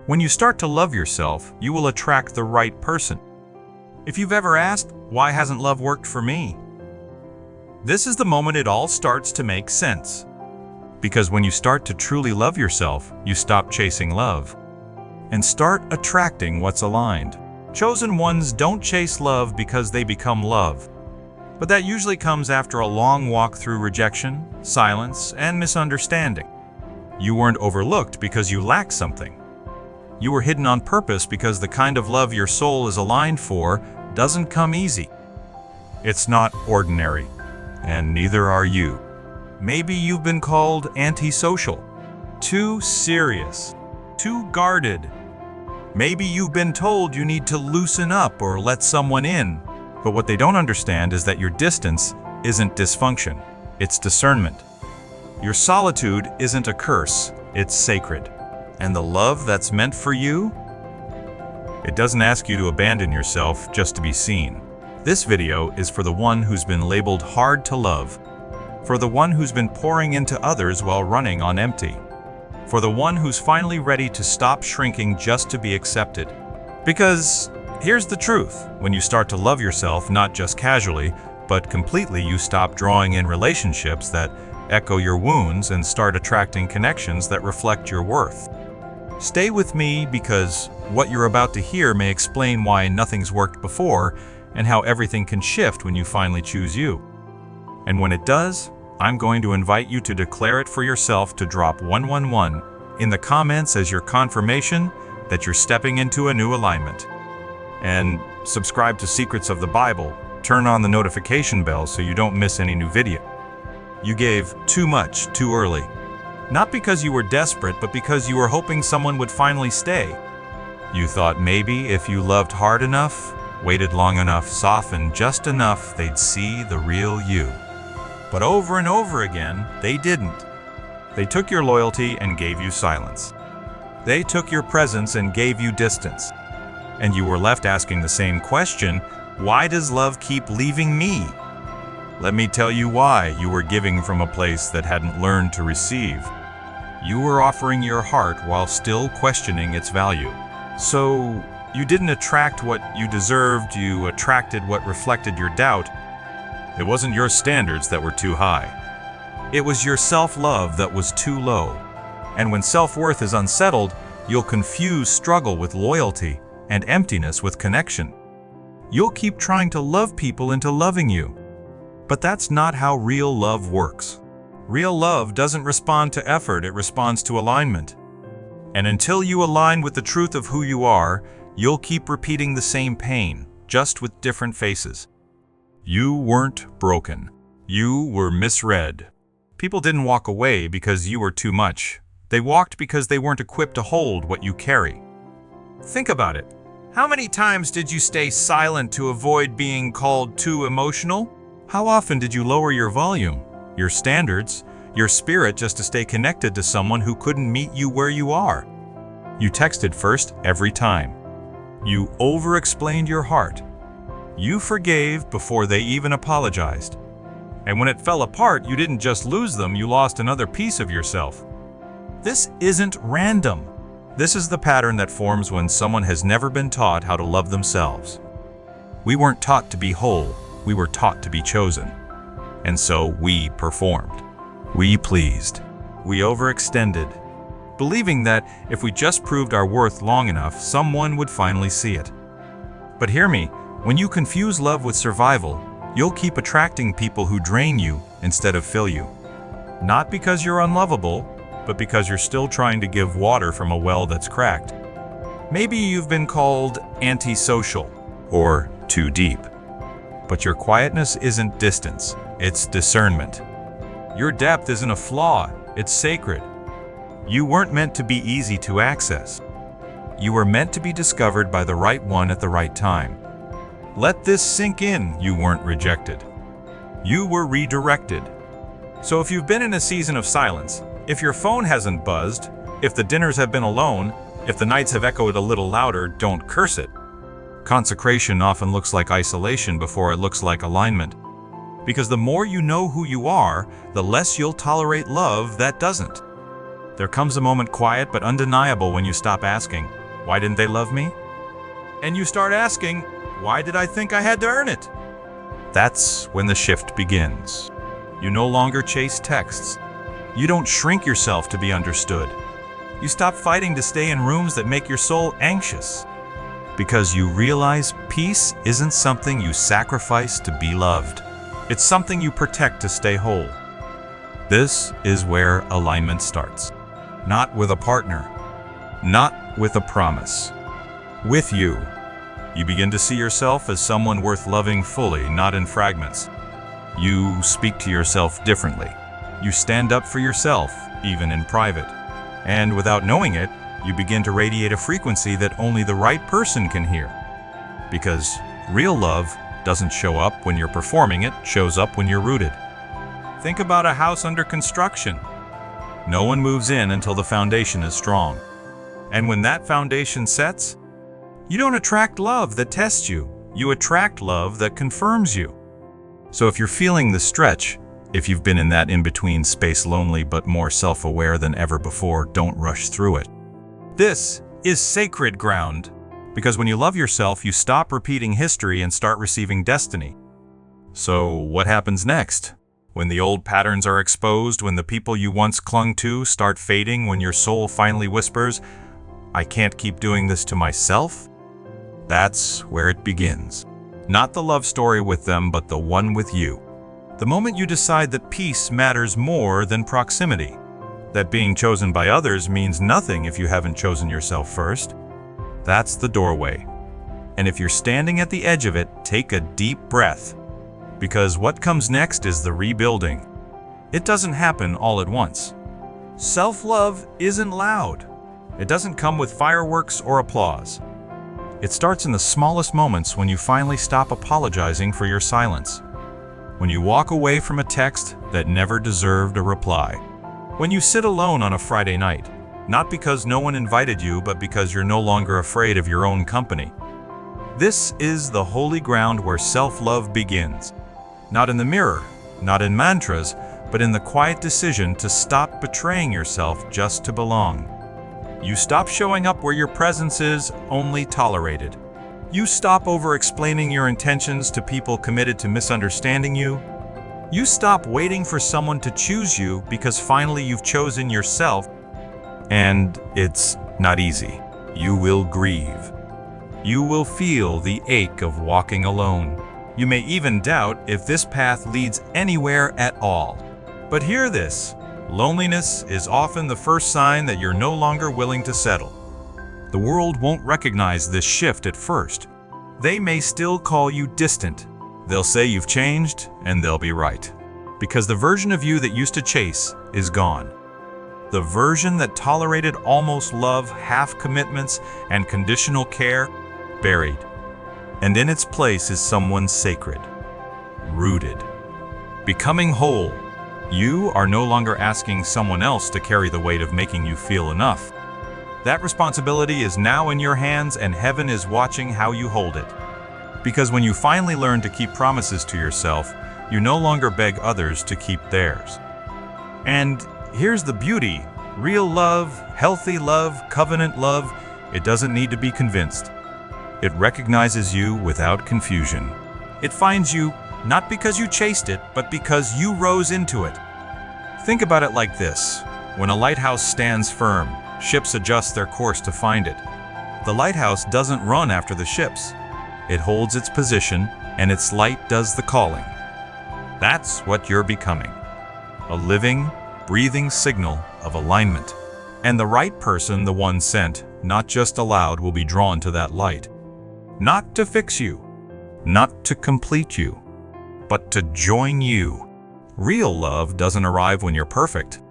When you start to love yourself, you will attract the right person. If you've ever asked, why hasn't love worked for me? This is the moment it all starts to make sense. Because when you start to truly love yourself, you stop chasing love and start attracting what's aligned. Chosen ones don't chase love because they become love. But that usually comes after a long walk through rejection, silence, and misunderstanding. You weren't overlooked because you lacked something. You were hidden on purpose because the kind of love your soul is aligned for doesn't come easy. It's not ordinary, and neither are you. Maybe you've been called antisocial, too serious, too guarded. Maybe you've been told you need to loosen up or let someone in. But what they don't understand is that your distance isn't dysfunction, it's discernment. Your solitude isn't a curse, it's sacred. And the love that's meant for you? It doesn't ask you to abandon yourself just to be seen. This video is for the one who's been labeled hard to love, for the one who's been pouring into others while running on empty, for the one who's finally ready to stop shrinking just to be accepted. Because here's the truth, when you start to love yourself not just casually, but completely, you stop drawing in relationships that echo your wounds and start attracting connections that reflect your worth. Stay with me because what you're about to hear may explain why nothing's worked before and how everything can shift when you finally choose you. And when it does, I'm going to invite you to declare it for yourself to drop 111 in the comments as your confirmation that you're stepping into a new alignment. And subscribe to Secrets of the Bible. Turn on the notification bell so you don't miss any new video. You gave too much too early. Not because you were desperate, but because you were hoping someone would finally stay. You thought maybe if you loved hard enough, waited long enough, softened just enough, they'd see the real you. But over and over again, they didn't. They took your loyalty and gave you silence. They took your presence and gave you distance. And you were left asking the same question, why does love keep leaving me? Let me tell you why. You were giving from a place that hadn't learned to receive. You were offering your heart while still questioning its value. So you didn't attract what you deserved, you attracted what reflected your doubt. It wasn't your standards that were too high. It was your self-love that was too low. And when self-worth is unsettled, you'll confuse struggle with loyalty and emptiness with connection. You'll keep trying to love people into loving you. But that's not how real love works. Real love doesn't respond to effort, it responds to alignment. And until you align with the truth of who you are, you'll keep repeating the same pain, just with different faces. You weren't broken. You were misread. People didn't walk away because you were too much. They walked because they weren't equipped to hold what you carry. Think about it. How many times did you stay silent to avoid being called too emotional? How often did you lower your volume, your standards, your spirit just to stay connected to someone who couldn't meet you where you are? You texted first every time. You over-explained your heart. You forgave before they even apologized. And when it fell apart, you didn't just lose them, you lost another piece of yourself. This isn't random. This is the pattern that forms when someone has never been taught how to love themselves. We weren't taught to be whole. We were taught to be chosen. And so we performed. We pleased. We overextended, believing that if we just proved our worth long enough, someone would finally see it. But hear me, when you confuse love with survival, you'll keep attracting people who drain you instead of fill you. Not because you're unlovable, but because you're still trying to give water from a well that's cracked. Maybe you've been called antisocial or too deep. But your quietness isn't distance, it's discernment. Your depth isn't a flaw, it's sacred. You weren't meant to be easy to access. You were meant to be discovered by the right one at the right time. Let this sink in, you weren't rejected. You were redirected. So if you've been in a season of silence, if your phone hasn't buzzed, if the dinners have been alone, if the nights have echoed a little louder, don't curse it. Consecration often looks like isolation before it looks like alignment. Because the more you know who you are, the less you'll tolerate love that doesn't. There comes a moment quiet but undeniable when you stop asking, "Why didn't they love me?" And you start asking, "Why did I think I had to earn it?" That's when the shift begins. You no longer chase texts. You don't shrink yourself to be understood. You stop fighting to stay in rooms that make your soul anxious. Because you realize peace isn't something you sacrifice to be loved. It's something you protect to stay whole. This is where alignment starts. Not with a partner. Not with a promise. With you. You begin to see yourself as someone worth loving fully, not in fragments. You speak to yourself differently. You stand up for yourself, even in private. And without knowing it, you begin to radiate a frequency that only the right person can hear. Because real love doesn't show up when you're performing, it shows up when you're rooted. Think about a house under construction. No one moves in until the foundation is strong. And when that foundation sets, you don't attract love that tests you. You attract love that confirms you. So if you're feeling the stretch, if you've been in that in-between space, lonely but more self-aware than ever before, don't rush through it. This is sacred ground, because when you love yourself, you stop repeating history and start receiving destiny. So what happens next? When the old patterns are exposed, when the people you once clung to start fading, when your soul finally whispers, "I can't keep doing this to myself," that's where it begins. Not the love story with them, but the one with you. The moment you decide that peace matters more than proximity, that being chosen by others means nothing if you haven't chosen yourself first, that's the doorway. And if you're standing at the edge of it, take a deep breath, because what comes next is the rebuilding. It doesn't happen all at once. Self-love isn't loud. It doesn't come with fireworks or applause. It starts in the smallest moments, when you finally stop apologizing for your silence. When you walk away from a text that never deserved a reply. When you sit alone on a Friday night, not because no one invited you, but because you're no longer afraid of your own company. This is the holy ground where self-love begins. Not in the mirror, not in mantras, but in the quiet decision to stop betraying yourself just to belong. You stop showing up where your presence is only tolerated. You stop over-explaining your intentions to people committed to misunderstanding you. You stop waiting for someone to choose you, because finally you've chosen yourself. And it's not easy. You will grieve. You will feel the ache of walking alone. You may even doubt if this path leads anywhere at all. But hear this. Loneliness is often the first sign that you're no longer willing to settle. The world won't recognize this shift at first. They may still call you distant. They'll say you've changed, and they'll be right. Because the version of you that used to chase is gone. The version that tolerated almost love, half commitments, and conditional care, buried. And in its place is someone sacred, rooted, becoming whole. You are no longer asking someone else to carry the weight of making you feel enough. That responsibility is now in your hands, and heaven is watching how you hold it. Because when you finally learn to keep promises to yourself, you no longer beg others to keep theirs. And here's the beauty. Real love, healthy love, covenant love, it doesn't need to be convinced. It recognizes you without confusion. It finds you not because you chased it, but because you rose into it. Think about it like this. When a lighthouse stands firm, ships adjust their course to find it. The lighthouse doesn't run after the ships. It holds its position, and its light does the calling. That's what you're becoming. A living, breathing signal of alignment. And the right person, the one sent, not just allowed, will be drawn to that light. Not to fix you, not to complete you, but to join you. Real love doesn't arrive when you're perfect.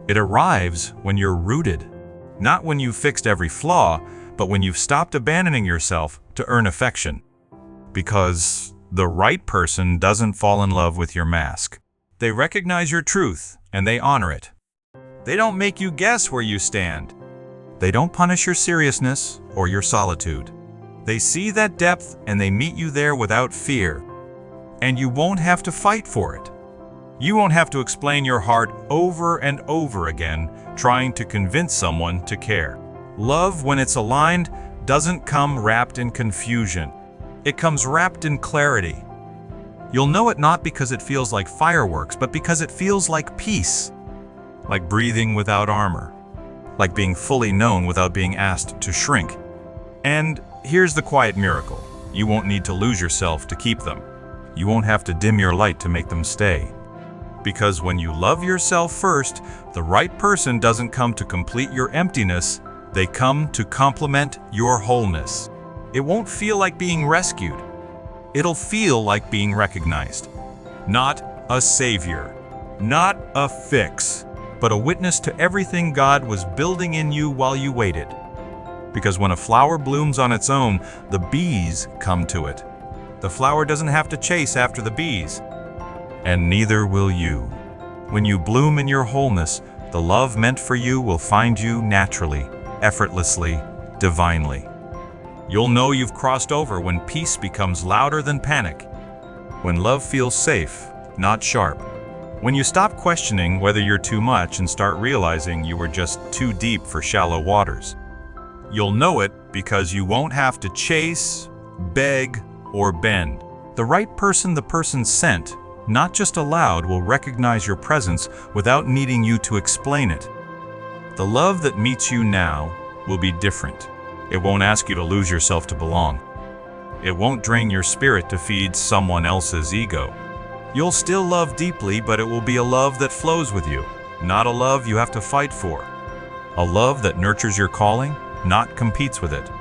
It arrives when you're rooted. Not when you've fixed every flaw, but when you've stopped abandoning yourself to earn affection. Because the right person doesn't fall in love with your mask. They recognize your truth, and they honor it. They don't make you guess where you stand. They don't punish your seriousness or your solitude. They see that depth, and they meet you there without fear. And you won't have to fight for it. You won't have to explain your heart over and over again, trying to convince someone to care. Love, when it's aligned, doesn't come wrapped in confusion. It comes wrapped in clarity. You'll know it not because it feels like fireworks, but because it feels like peace. Like breathing without armor. Like being fully known without being asked to shrink. And here's the quiet miracle. You won't need to lose yourself to keep them. You won't have to dim your light to make them stay. Because when you love yourself first, the right person doesn't come to complete your emptiness, they come to complement your wholeness. It won't feel like being rescued. It'll feel like being recognized. Not a savior, not a fix, but a witness to everything God was building in you while you waited. Because when a flower blooms on its own, the bees come to it. The flower doesn't have to chase after the bees. And neither will you. When you bloom in your wholeness, the love meant for you will find you naturally, effortlessly, divinely. You'll know you've crossed over when peace becomes louder than panic. When love feels safe, not sharp. When you stop questioning whether you're too much and start realizing you were just too deep for shallow waters. You'll know it because you won't have to chase, beg, or bend. The right person the person sent, not just allowed, will recognize your presence without needing you to explain it. The love that meets you now will be different. It won't ask you to lose yourself to belong. It won't drain your spirit to feed someone else's ego. You'll still love deeply, but it will be a love that flows with you, not a love you have to fight for. A love that nurtures your calling, not competes with it.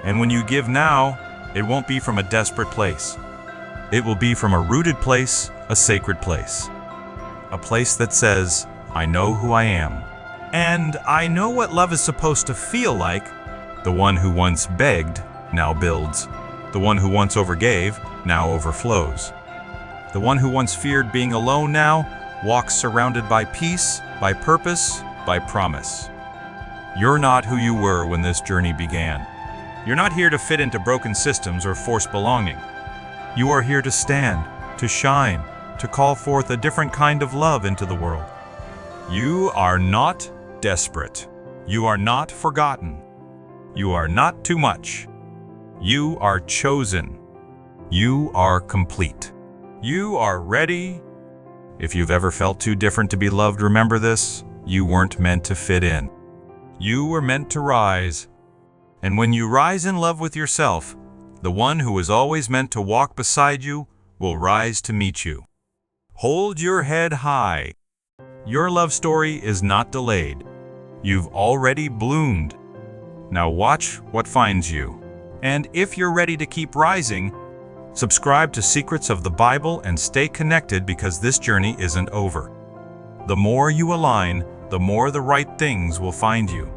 And when you give now, it won't be from a desperate place. It will be from a rooted place, a sacred place. A place that says, I know who I am. And I know what love is supposed to feel like. The one who once begged, now builds. The one who once overgave, now overflows. The one who once feared being alone now walks surrounded by peace, by purpose, by promise. You're not who you were when this journey began. You're not here to fit into broken systems or force belonging. You are here to stand, to shine, to call forth a different kind of love into the world. You are not desperate. You are not forgotten. You are not too much. You are chosen. You are complete. You are ready. If you've ever felt too different to be loved, remember this: you weren't meant to fit in. You were meant to rise. And when you rise in love with yourself, the one who was always meant to walk beside you will rise to meet you. Hold your head high. Your love story is not delayed. You've already bloomed. Now watch what finds you. And if you're ready to keep rising, subscribe to Secrets of the Bible and stay connected, because this journey isn't over. The more you align, the more the right things will find you.